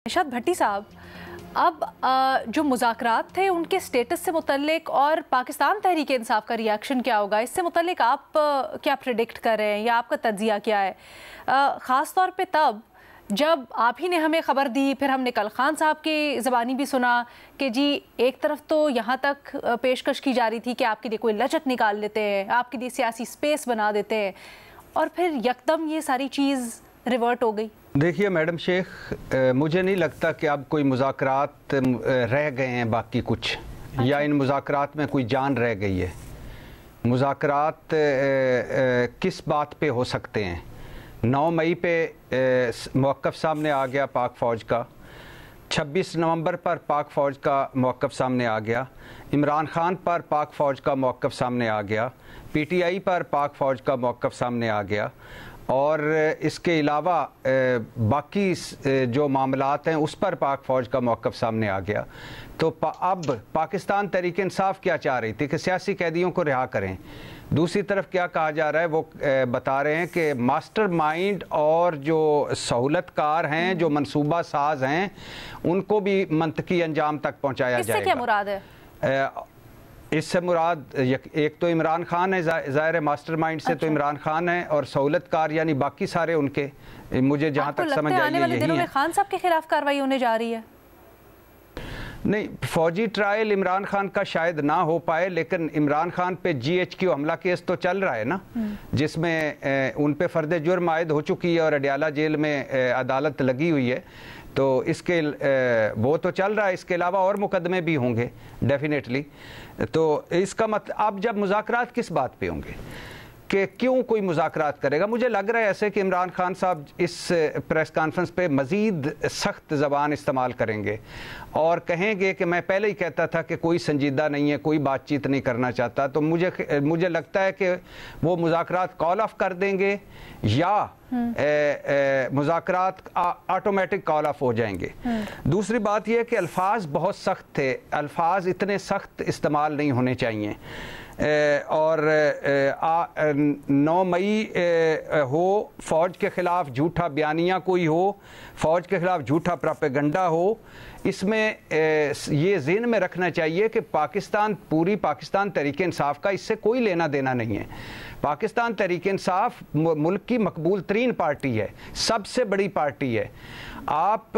निशात भट्टी साहब, अब जो मुज़ाकरात थे उनके स्टेटस से मुतल्लिक और पाकिस्तान तहरीक इंसाफ का रिएक्शन क्या होगा, इससे मुतल्लिक आप क्या प्रेडिक्ट कर रहे हैं या आपका तज्जिया क्या है? ख़ास तौर पे तब जब आप ही ने हमें ख़बर दी, फिर हमने कल खान साहब की ज़बानी भी सुना कि जी एक तरफ तो यहाँ तक पेशकश की जा रही थी कि आपके लिए कोई लचक निकाल लेते हैं, आपके लिए सियासी स्पेस बना देते हैं, और फिर यकदम ये सारी चीज़ रिवर्ट हो गई। देखिए मैडम शेख, मुझे नहीं लगता कि अब कोई मुज़ाकरात रह गए हैं बाकी कुछ, या इन मुज़ाकरात में कोई जान रह गई है। मुज़ाकरात किस बात पे हो सकते हैं? 9 मई पे मौक़िफ़ सामने आ गया पाक फ़ौज का, 26 नवंबर पर पाक फ़ौज का मौक़िफ़ सामने आ गया, इमरान ख़ान पर पाक फ़ौज का मौक़िफ़ सामने आ गया, PTI पर पाक फ़ौज का मौक़िफ़ सामने आ गया, और इसके अलावा बाकी जो मामलात हैं उस पर पाक फ़ौज का मौक़िफ़ सामने आ गया। तो अब पाकिस्तान तहरीक इंसाफ क्या चाह रही थी कि सियासी कैदियों को रिहा करें। दूसरी तरफ क्या कहा जा रहा है, वो बता रहे हैं कि मास्टरमाइंड और जो सहूलतकार हैं, जो मनसूबा साज हैं, उनको भी मंतकी अंजाम तक पहुँचाया जाएगा। क्या मुराद है? इससे मुराद एक तो इमरान खान है, ज़ाहिर मास्टरमाइंड से। अच्छा। तो इमरान खान है, और सहूलतकार यानी बाकी सारे उनके, मुझे जहाँ तक समझ आई है आने वाले दिनों में खान साहब के खिलाफ कार्रवाई होने जा रही है। नहीं, फौजी ट्रायल इमरान खान का शायद ना हो पाए, लेकिन इमरान खान पे GHQ हमला केस तो चल रहा है ना, जिसमें उन पे फर्द जुर्म आयद हो चुकी है और अडयाला जेल में अदालत लगी हुई है। तो इसके वो तो चल रहा है, इसके अलावा और मुकदमे भी होंगे डेफिनेटली। तो इसका मतलब अब जब मुज़ाकरात किस बात पे होंगे कि क्यों कोई मुज़ाकरात करेगा? मुझे लग रहा है ऐसे कि इमरान खान साहब इस प्रेस कॉन्फ्रेंस पे मज़ीद सख्त ज़बान इस्तेमाल करेंगे और कहेंगे कि मैं पहले ही कहता था कि कोई संजीदा नहीं है, कोई बातचीत नहीं करना चाहता। तो मुझे लगता है कि वो मुज़ाकरात कॉल ऑफ कर देंगे या मुज़ाकरात ऑटोमेटिक कॉल ऑफ हो जाएंगे। दूसरी बात यह कि अल्फाज बहुत सख्त थे, अल्फाज इतने सख्त इस्तेमाल नहीं होने चाहिए। और 9 मई हो, फ़ौज के ख़िलाफ़ झूठा बयानिया कोई हो, फ़ौज के ख़िलाफ़ झूठा प्रोपेगेंडा हो, इसमें ये ज़हन में रखना चाहिए कि पूरी पाकिस्तान तहरीक इंसाफ का इससे कोई लेना देना नहीं है। पाकिस्तान तहरीक इंसाफ मुल्क की मकबूल तरीन पार्टी है, सबसे बड़ी पार्टी है। आप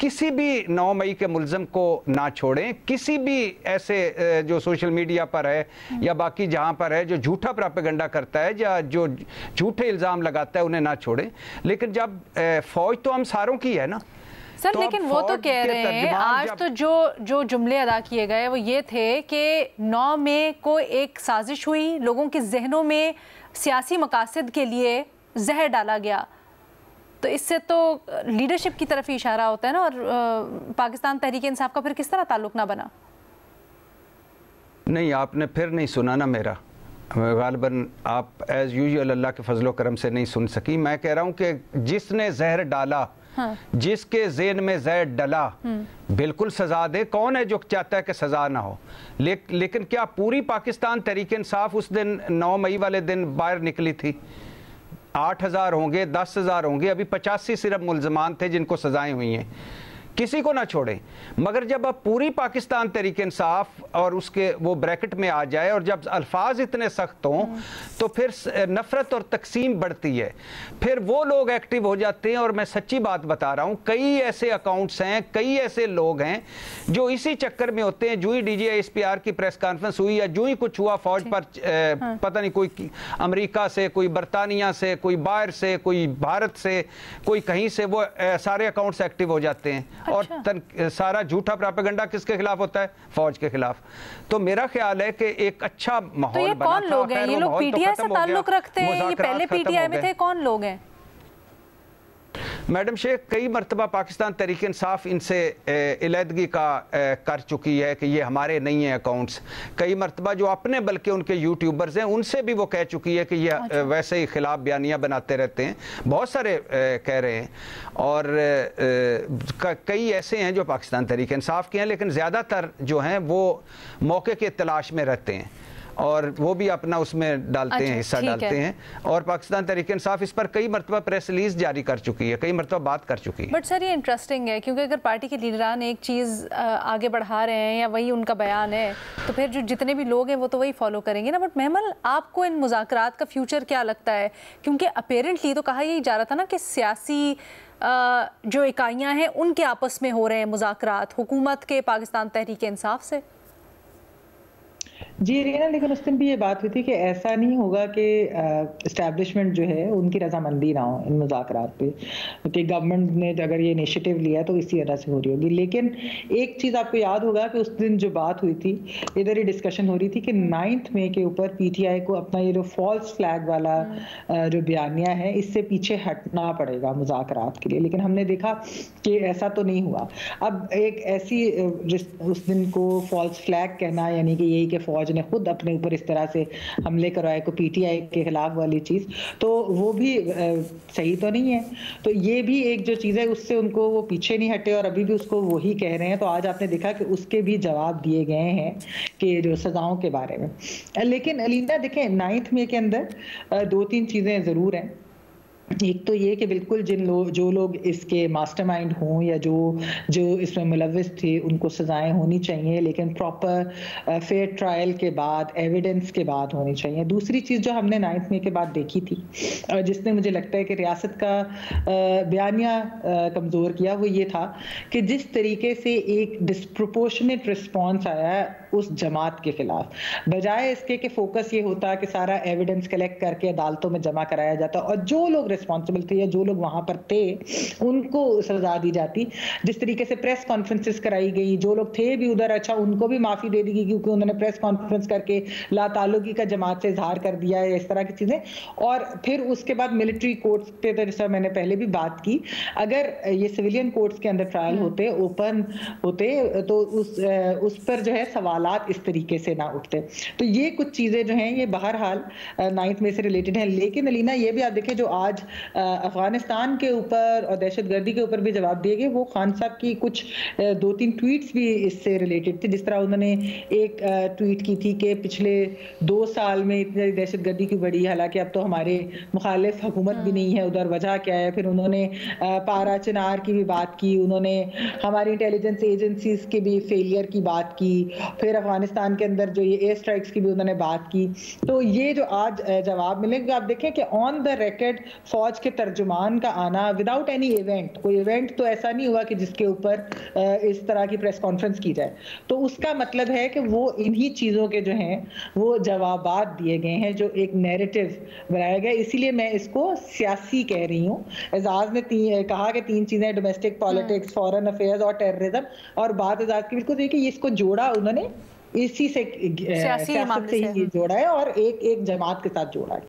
किसी भी 9 मई के मुल्ज़म को ना छोड़ें, किसी भी ऐसे जो सोशल मीडिया पर है या बाकी जहाँ पर है जो झूठा प्रोपेगेंडा करता है या जो झूठे इल्ज़ाम लगाता है, उन्हें ना छोड़ें। लेकिन जब फ़ौज तो हम सारों की है ना सर, तो लेकिन वो तो कह रहे हैं आज तो जो जुमले अदा किए गए वो ये थे कि 9 मई को एक साजिश हुई, लोगों के जहनों में सियासी मकासद के लिए जहर डाला गया। तो इससे तो लीडरशिप की तरफ ही इशारा होता है ना, और पाकिस्तान तहरीक इंसाफ का फिर किस तरह ताल्लुक ना बना? नहीं, आपने फिर नहीं सुना ना मेरा, गालिबन आप एज़ यूजुअल अल्लाह के फजलो करम से नहीं सुन सकी। मैं कह रहा हूँ कि जिसने जहर डाला, हाँ। जिसके ज़हन में जहर डला, बिल्कुल सज़ा दे। कौन है जो चाहता है कि सज़ा ना हो? लेकिन क्या पूरी पाकिस्तान तहरीक इंसाफ उस दिन 9 मई वाले दिन बाहर निकली थी? 8,000 होंगे, 10,000 होंगे, अभी 85 सिर्फ मुल्ज़मान थे जिनको सज़ाएं हुई हैं। किसी को ना छोड़ें। मगर जब अब पूरी पाकिस्तान तहरीक इंसाफ और उसके वो ब्रैकेट में आ जाए और जब अल्फाज इतने सख्त हों तो फिर नफरत और तकसीम बढ़ती है, फिर वो लोग एक्टिव हो जाते हैं। और मैं सच्ची बात बता रहा हूँ, कई ऐसे अकाउंट्स हैं, कई ऐसे लोग हैं जो इसी चक्कर में होते हैं। जो ही DGISPR की प्रेस कॉन्फ्रेंस हुई या जो ही कुछ हुआ फौज पर, पता नहीं कोई अमेरिका से, कोई बरतानिया से, कोई बाहर से, कोई भारत से, कोई कहीं से, वो सारे अकाउंट्स एक्टिव हो जाते हैं। अच्छा। और सारा झूठा प्रोपेगेंडा किसके खिलाफ होता है? फौज के खिलाफ। तो मेरा ख्याल है कि एक अच्छा माहौल तो ये बना कौन लोग हैं? ये लोग PTI से ताल्लुक रखते हैं, ये पहले PTI में थे, कौन लोग हैं? मैडम शेख, कई मरतबा पाकिस्तान तहरीक इंसाफ इनसे इलादगी का कर चुकी है कि ये हमारे नहीं हैं अकाउंट्स। कई मरतबा जो अपने बल्कि उनके यूट्यूबर्स हैं उनसे भी वो कह चुकी है कि ये अच्छा। वैसे ही खिलाफ बयानियाँ बनाते रहते हैं। बहुत सारे कह रहे हैं, और कई ऐसे हैं जो पाकिस्तान तहरीक इंसाफ के हैं, लेकिन ज़्यादातर जो हैं वो मौके की तलाश में रहते हैं। और वो भी अपना उसमें डालते हैं, हिस्सा डालते हैं। और पाकिस्तान तहरीक इंसाफ इस पर कई मरतबा प्रेस रिलीज जारी कर चुकी है, कई मरतबा बात कर चुकी है। बट सर ये इंटरेस्टिंग है, क्योंकि अगर पार्टी के लीडरान एक चीज़ आगे बढ़ा रहे हैं या वही उनका बयान है, तो फिर जो जितने भी लोग हैं वो तो वही फॉलो करेंगे ना। बट महमल, आपको इन मुज़ाकरात का फ्यूचर क्या लगता है? क्योंकि अपेरेंटली तो कहा यही जा रहा था ना कि सियासी जो इकाइयाँ हैं उनके आपस में हो रहे हैं मुज़ाकरात, हुकूमत के पाकिस्तान तहरीक इंसाफ से। जी रीना, लेकिन उस दिन भी ये बात हुई थी कि ऐसा नहीं होगा कि इस्टेब्लिशमेंट जो है उनकी रजामंदी ना हो इन मुज़ाकरात पे, कि गवर्नमेंट ने अगर ये इनिशिएटिव लिया तो इसी वजह से हो रही होगी। लेकिन एक चीज़ आपको याद होगा कि उस दिन जो बात हुई थी, इधर ही डिस्कशन हो रही थी कि 9 मई के ऊपर PTI को अपना ये जो फॉल्स फ्लैग वाला जो बयानिया है इससे पीछे हटना पड़ेगा मुज़ाकरात के लिए। लेकिन हमने देखा कि ऐसा तो नहीं हुआ। अब एक ऐसी उस दिन को फॉल्स फ्लैग कहना, यानी कि यही कि फौज ने खुद अपने ऊपर इस तरह से हमले करवाए को PTI के खिलाफ वाली चीज़, तो वो भी सही तो नहीं है। तो ये भी एक जो चीज़ है उससे उनको वो पीछे नहीं हटे और अभी भी उसको वही कह रहे हैं। तो आज आपने देखा कि उसके भी जवाब दिए गए हैं कि जो सजाओं के बारे में। लेकिन अलीना देखें, 9 मई के अंदर 2-3 चीज़ें ज़रूर हैं। एक तो ये कि बिल्कुल जो लोग इसके मास्टरमाइंड हों या जो इसमें मुलव्विस थे उनको सजाएं होनी चाहिए, लेकिन प्रॉपर फेयर ट्रायल के बाद, एविडेंस के बाद होनी चाहिए। दूसरी चीज़ जो हमने 9 मई के बाद देखी थी, जिसने मुझे लगता है कि रियासत का बयानिया कमज़ोर किया, वो ये था कि जिस तरीके से एक डिस्प्रोपोर्शनेट रिस्पॉन्स आया उस जमात के खिलाफ, बजाय इसके कि फोकस ये होता कि सारा एविडेंस कलेक्ट करके अदालतों में जमा कराया जाता और जो लोग रिस्पॉन्सिबल थे या जो लोग वहां पर थे उनको सजा दी जाती। जिस तरीके से प्रेस कॉन्फ्रेंसेस कराई गई, जो लोग थे भी उधर, अच्छा उनको भी माफी दे दी गई क्योंकि उन्होंने प्रेस कॉन्फ्रेंस करके लाताल्लुकी का जमात से इजहार कर दिया है, इस तरह की चीजें। और फिर उसके बाद मिलिट्री कोर्ट्स पे, तो जैसा मैंने पहले भी बात की, अगर ये सिविलियन कोर्ट्स के अंदर ट्रायल होते, ओपन होते, तो उस पर जो है सवाल इस तरीके से ना उठते। तो ये कुछ चीजें जो हैं ये बहरहाल 9 मई से रिलेटेड हैं। लेकिन अलीना ये भी आप देखें, जो आज अफगानिस्तान के ऊपर और दहशतगर्दी के ऊपर भी जवाब दिए गए, वो खान साहब की कुछ 2-3 ट्वीट्स भी इससे रिलेटेड थे। जिस तरह उन्होंने एक ट्वीट की थी कि पिछले 2 साल में इतनी दहशतगर्दी की बढ़ी, हालांकि अब तो हमारे मुखालिफ हुकूमत भी नहीं है उधर, वजह क्या है। फिर उन्होंने पारा चिनार की भी बात की, उन्होंने हमारी इंटेलिजेंस एजेंसीज के भी फेलियर की बात की, फिर अफगानिस्तान के अंदर जो ये एयर स्ट्राइक्स की भी उन्होंने बात की। तो ये जो आज जवाब मिलेगा, आप देखें कि ऑन द रिकॉर्ड फौज के तर्जुमान का आना विदाउट एनी इवेंट, कोई इवेंट तो ऐसा नहीं हुआ कि जिसके ऊपर इस तरह की प्रेस कॉन्फ्रेंस की जाए। तो उसका मतलब है कि वो इन्हीं चीज़ों के जो हैं वो जवाबात दिए गए हैं, जो एक नैरेटिव बनाया गया। इसीलिए मैं इसको सियासी कह रही हूँ। एजाज ने कहा कि 3 चीज़ें, डोमेस्टिक पॉलिटिक्स, फॉरेन अफेयर्स और टेररिज्म, और बात एजाज की बिल्कुल देखिए, इसको जोड़ा उन्होंने इसी से, सियासत से ही जोड़ा है और एक जमात के साथ जोड़ा है।